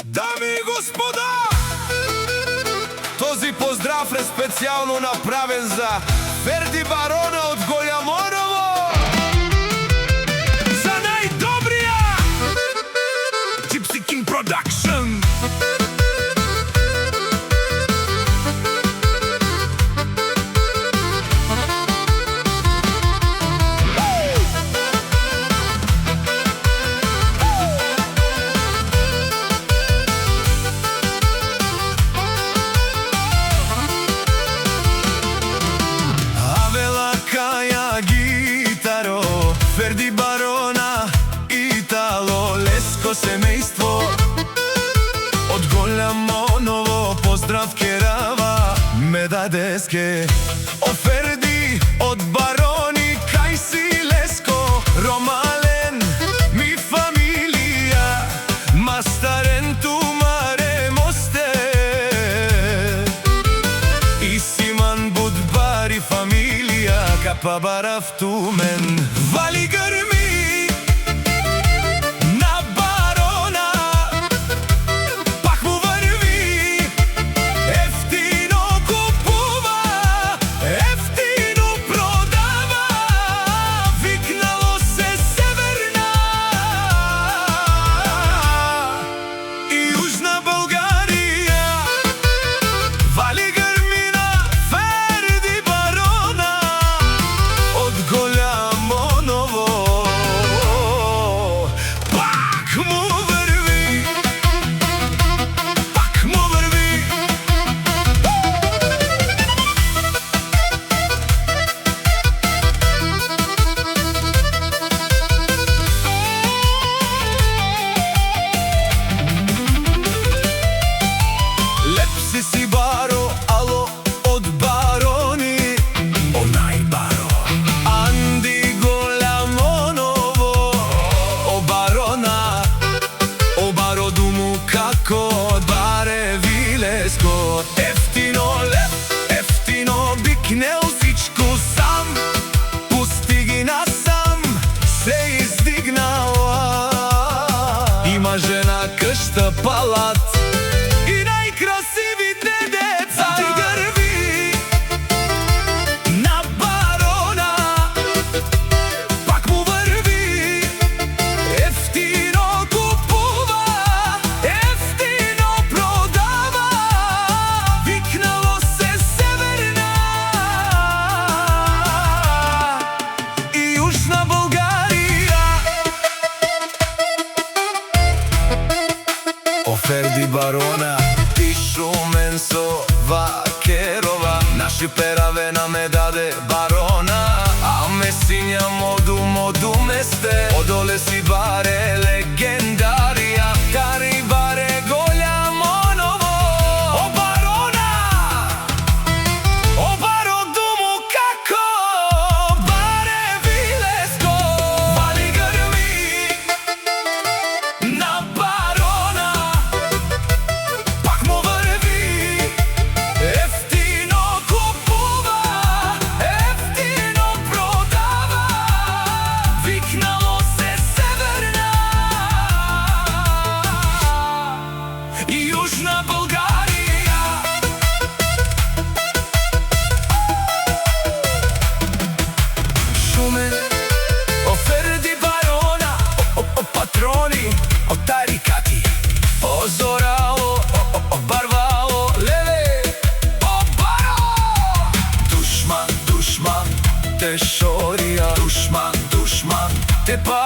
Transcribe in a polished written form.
Дами и господа, този поздрав е специално направен за Ферди Барона от Голямоново, за най-добрия Gypsy King Production. Ферди Барона, Итало, Леско семейство од Голямоново, поздрав керава ме дадеске. О Ферди од Барони, кај си Леско, Ромален ми фамилија, мастарен ту маре мосте, и Симан Будбари фамилија, капа барав ту мен. Вали грми на Барона, пак му върви, ефтино купува, ефтино продава, викнало се Северна и Южна България. Вали грми на Ферди Барона од Голямоново, пак му върви, пак му върви. Лепси си баро, ало од Барони, онај баро Анди Голямоново, о Барона, о баро думу како од бареви Леско. Ефтино леп, ефтино бикнел всичко сам, пусти ги насам, се издигнала. Има жена, къща, палат и най-красивите деца. Ти гърви на Барона, пак му върви, ефтино купува, ефтино продава, викнало се Северна и Южна България. О Ферди Барона, ти шумен со вакерова, наши перавена ме даде Барона, а ме сиња моду месте, одоле си баре легендарија, тари баре Голямоново. О Барона, о баро думу како бареви Леско. Вали грми на Барона, пак му върви, ефтино купува, ефтино продава, викнало се Северна и Южна България. Шумен, о Ферди Барона, о патрони, о тарикати, о Зорало, о Барвало, леле, о Баро. Душман, душман, те шорија, душман, душман, те па